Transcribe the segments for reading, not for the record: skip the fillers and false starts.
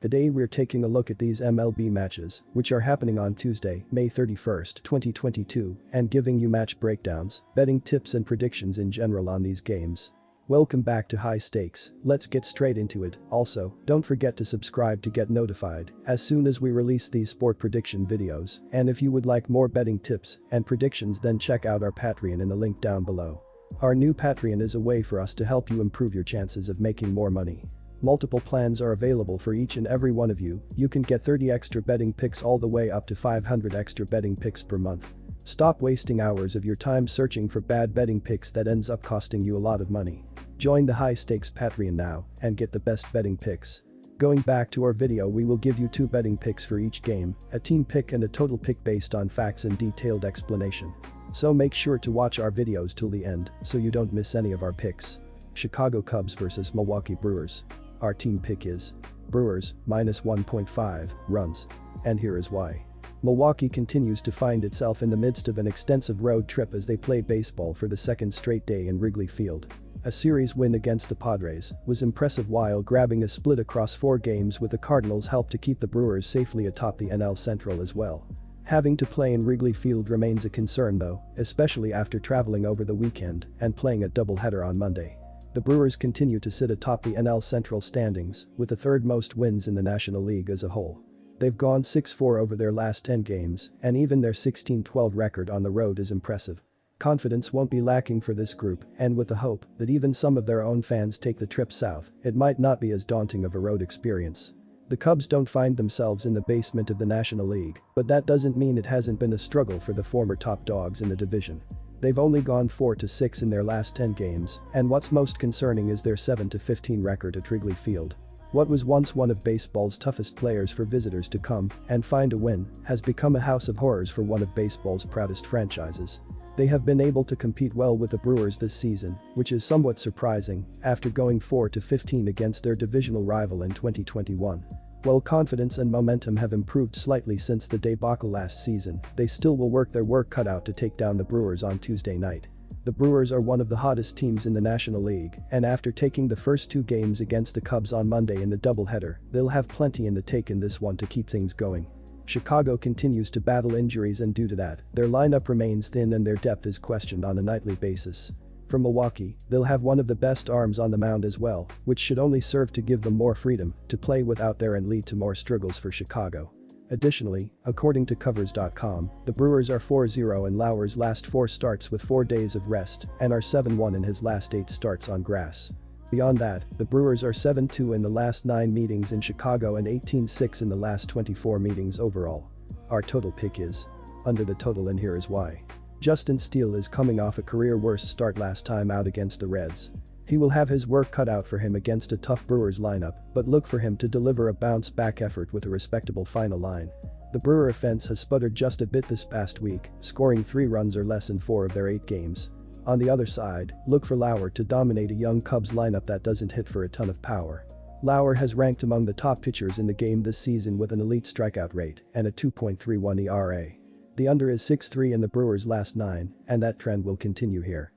Today we're taking a look at these MLB matches, which are happening on Tuesday, May 31st, 2022, and giving you match breakdowns, betting tips and predictions in general on these games. Welcome back to High Stakes, let's get straight into it. Also, don't forget to subscribe to get notified as soon as we release these sport prediction videos, and if you would like more betting tips and predictions, then check out our Patreon in the link down below. Our new Patreon is a way for us to help you improve your chances of making more money. Multiple plans are available for each and every one of you. You can get 30 extra betting picks all the way up to 500 extra betting picks per month. Stop wasting hours of your time searching for bad betting picks that ends up costing you a lot of money. Join the High Stakes Patreon now and get the best betting picks. Going back to our video, we will give you 2 betting picks for each game, a team pick and a total pick based on facts and detailed explanation. So make sure to watch our videos till the end so you don't miss any of our picks. Chicago Cubs vs Milwaukee Brewers. Our team pick is Brewers minus 1.5 runs. And here is why. Milwaukee continues to find itself in the midst of an extensive road trip as they play baseball for the second straight day in Wrigley Field. A series win against the Padres was impressive while grabbing a split across 4 games with the Cardinals helped to keep the Brewers safely atop the NL Central as well. Having to play in Wrigley Field remains a concern though, especially after traveling over the weekend and playing a doubleheader on Monday. The Brewers continue to sit atop the NL Central standings with the 3rd most wins in the National League as a whole. They've gone 6-4 over their last 10 games, and even their 16-12 record on the road is impressive. Confidence won't be lacking for this group, and with the hope that even some of their own fans take the trip south, it might not be as daunting of a road experience. The Cubs don't find themselves in the basement of the National League, but that doesn't mean it hasn't been a struggle for the former top dogs in the division. They've only gone 4-6 in their last 10 games, and what's most concerning is their 7-15 record at Wrigley Field. What was once one of baseball's toughest players for visitors to come and find a win has become a house of horrors for one of baseball's proudest franchises. They have been able to compete well with the Brewers this season, which is somewhat surprising after going 4-15 against their divisional rival in 2021. While confidence and momentum have improved slightly since the debacle last season, they still will work their work cut out to take down the Brewers on Tuesday night. The Brewers are one of the hottest teams in the National League, and after taking the first 2 games against the Cubs on Monday in the doubleheader, they'll have plenty in the take in this one to keep things going. Chicago continues to battle injuries, and due to that, their lineup remains thin and their depth is questioned on a nightly basis. For Milwaukee, they'll have one of the best arms on the mound as well, which should only serve to give them more freedom to play without there and lead to more struggles for Chicago. Additionally, according to covers.com, the Brewers are 4-0 in Lauer's last 4 starts with 4 days of rest and are 7-1 in his last 8 starts on grass. Beyond that, the Brewers are 7-2 in the last 9 meetings in Chicago and 18-6 in the last 24 meetings overall. Our total pick is under the total, and here is why. Justin Steele is coming off a career-worst start last time out against the Reds. He will have his work cut out for him against a tough Brewers lineup, but look for him to deliver a bounce-back effort with a respectable final line. The Brewer offense has sputtered just a bit this past week, scoring 3 runs or less in 4 of their 8 games. On the other side, look for Lauer to dominate a young Cubs lineup that doesn't hit for a ton of power. Lauer has ranked among the top pitchers in the game this season with an elite strikeout rate and a 2.31 ERA. The under is 6-3 in the Brewers' last 9, and that trend will continue here.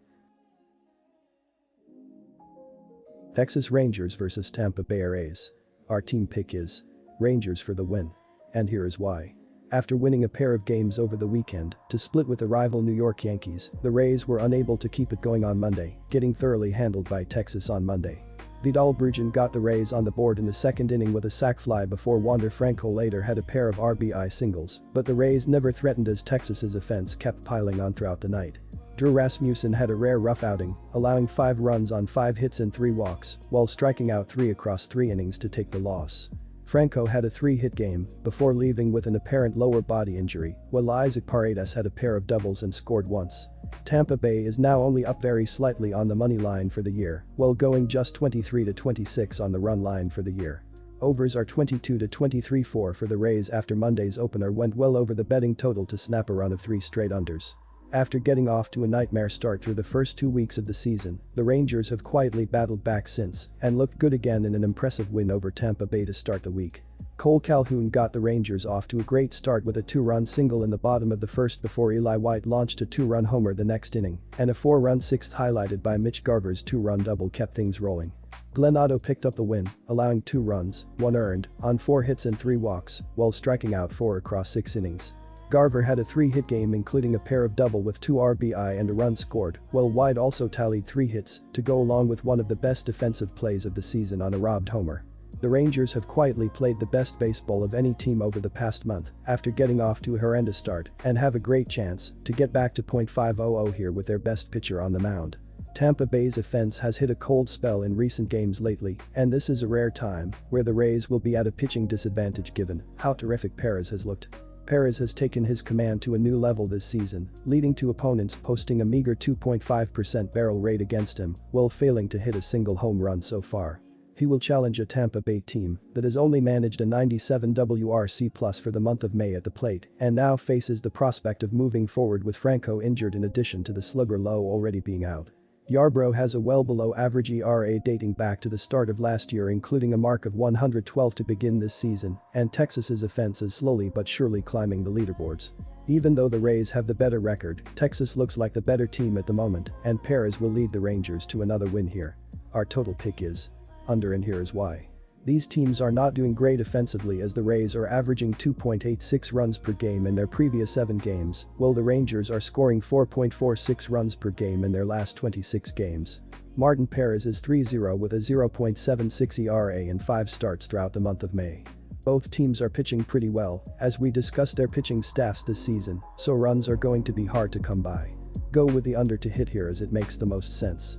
Texas Rangers vs Tampa Bay Rays. Our team pick is Rangers for the win. And here is why. After winning a pair of games over the weekend to split with the rival New York Yankees, the Rays were unable to keep it going on Monday, getting thoroughly handled by Texas on Monday. Vidal Bruggen got the Rays on the board in the 2nd inning with a sac fly before Wander Franco later had a pair of RBI singles, but the Rays never threatened as Texas's offense kept piling on throughout the night. Drew Rasmussen had a rare rough outing, allowing 5 runs on 5 hits and 3 walks, while striking out 3 across 3 innings to take the loss. Franco had a 3-hit game before leaving with an apparent lower body injury, while Isaac Paredes had a pair of doubles and scored once. Tampa Bay is now only up very slightly on the money line for the year, while going just 23-26 on the run line for the year. Overs are 22-23 for the Rays after Monday's opener went well over the betting total to snap a run of 3 straight unders. After getting off to a nightmare start through the first 2 weeks of the season, the Rangers have quietly battled back since and looked good again in an impressive win over Tampa Bay to start the week. Cole Calhoun got the Rangers off to a great start with a 2-run single in the bottom of the first before Eli White launched a 2-run homer the next inning, and a 4-run sixth highlighted by Mitch Garver's 2-run double kept things rolling. Glenn Otto picked up the win, allowing 2 runs, 1 earned, on 4 hits and 3 walks, while striking out 4 across 6 innings. Garver had a 3-hit game including a pair of double with 2 RBI and a run scored, while White also tallied 3 hits to go along with one of the best defensive plays of the season on a robbed homer. The Rangers have quietly played the best baseball of any team over the past month after getting off to a horrendous start and have a great chance to get back to .500 here with their best pitcher on the mound. Tampa Bay's offense has hit a cold spell in recent games lately, and this is a rare time where the Rays will be at a pitching disadvantage given how terrific Perez has looked. Perez has taken his command to a new level this season, leading to opponents posting a meager 2.5% barrel rate against him while failing to hit a single home run so far. He will challenge a Tampa Bay team that has only managed a 97 WRC+ for the month of May at the plate and now faces the prospect of moving forward with Franco injured in addition to the slugger Lowe already being out. Yarbrough has a well below average ERA dating back to the start of last year including a mark of 112 to begin this season, and Texas's offense is slowly but surely climbing the leaderboards. Even though the Rays have the better record, Texas looks like the better team at the moment and Perez will lead the Rangers to another win here. Our total pick is under, and here is why. These teams are not doing great offensively as the Rays are averaging 2.86 runs per game in their previous 7 games, while the Rangers are scoring 4.46 runs per game in their last 26 games. Martin Perez is 3-0 with a 0.76 ERA in 5 starts throughout the month of May. Both teams are pitching pretty well, as we discussed their pitching staffs this season, so runs are going to be hard to come by. Go with the under to hit here as it makes the most sense.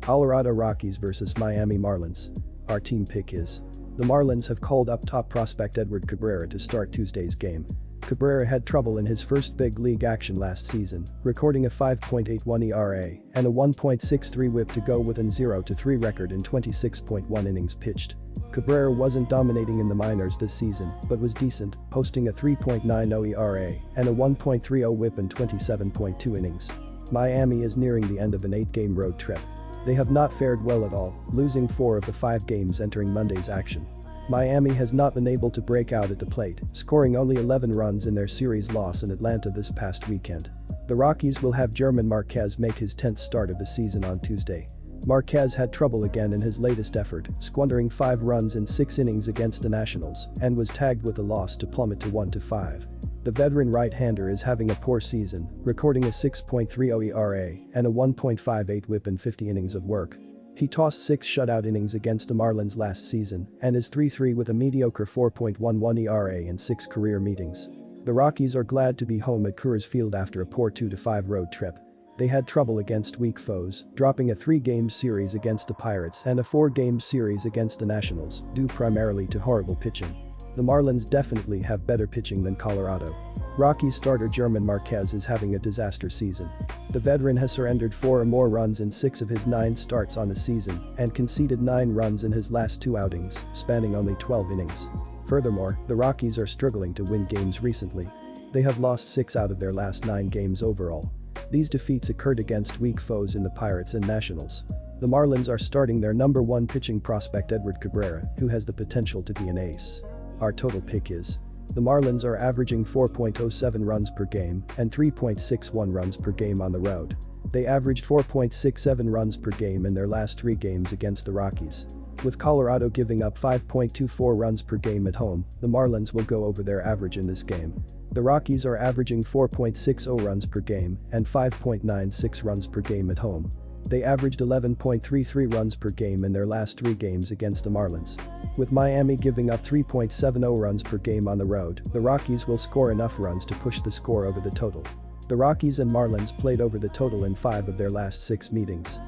Colorado Rockies vs Miami Marlins. Our team pick is. The Marlins have called up top prospect Edward Cabrera to start Tuesday's game. Cabrera had trouble in his first big league action last season, recording a 5.81 ERA and a 1.63 WHIP to go with an 0-3 record in 26.1 innings pitched. Cabrera wasn't dominating in the minors this season, but was decent, posting a 3.90 ERA and a 1.30 WHIP in 27.2 innings. Miami is nearing the end of an 8-game road trip. They have not fared well at all, losing 4 of the 5 games entering Monday's action. Miami has not been able to break out at the plate, scoring only 11 runs in their series loss in Atlanta this past weekend. The Rockies will have German Marquez make his 10th start of the season on Tuesday. Marquez had trouble again in his latest effort, squandering 5 runs in 6 innings against the Nationals, and was tagged with a loss to plummet to 1-5. The veteran right-hander is having a poor season, recording a 6.30 ERA and a 1.58 WHIP in 50 innings of work. He tossed 6 shutout innings against the Marlins last season and is 3-3 with a mediocre 4.11 ERA in 6 career meetings. The Rockies are glad to be home at Coors Field after a poor 2-5 road trip. They had trouble against weak foes, dropping a 3-game series against the Pirates and a 4-game series against the Nationals, due primarily to horrible pitching. The Marlins definitely have better pitching than Colorado. Rockies starter German Marquez is having a disaster season. The veteran has surrendered 4 or more runs in 6 of his 9 starts on the season and conceded 9 runs in his last 2 outings, spanning only 12 innings. Furthermore, the Rockies are struggling to win games recently. They have lost 6 out of their last 9 games overall. These defeats occurred against weak foes in the Pirates and Nationals. The Marlins are starting their number 1 pitching prospect Edward Cabrera, who has the potential to be an ace. Our total pick is. The Marlins are averaging 4.07 runs per game and 3.61 runs per game on the road. They averaged 4.67 runs per game in their last 3 games against the Rockies. With Colorado giving up 5.24 runs per game at home, the Marlins will go over their average in this game. The Rockies are averaging 4.60 runs per game and 5.96 runs per game at home. They averaged 11.33 runs per game in their last 3 games against the Marlins. With Miami giving up 3.70 runs per game on the road, the Rockies will score enough runs to push the score over the total. The Rockies and Marlins played over the total in 5 of their last 6 meetings.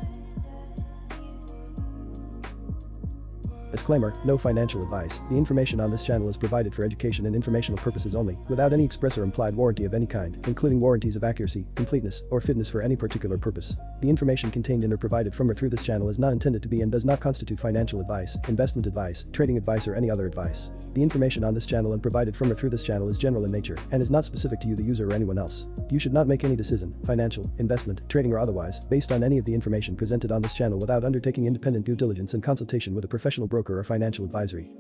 Disclaimer, no financial advice. The information on this channel is provided for education and informational purposes only, without any express or implied warranty of any kind, including warranties of accuracy, completeness, or fitness for any particular purpose. The information contained in or provided from or through this channel is not intended to be and does not constitute financial advice, investment advice, trading advice, or any other advice. The information on this channel and provided from or through this channel is general in nature and is not specific to you, the user, or anyone else. You should not make any decision, financial, investment, trading, or otherwise, based on any of the information presented on this channel without undertaking independent due diligence and consultation with a professional broker or financial advisory.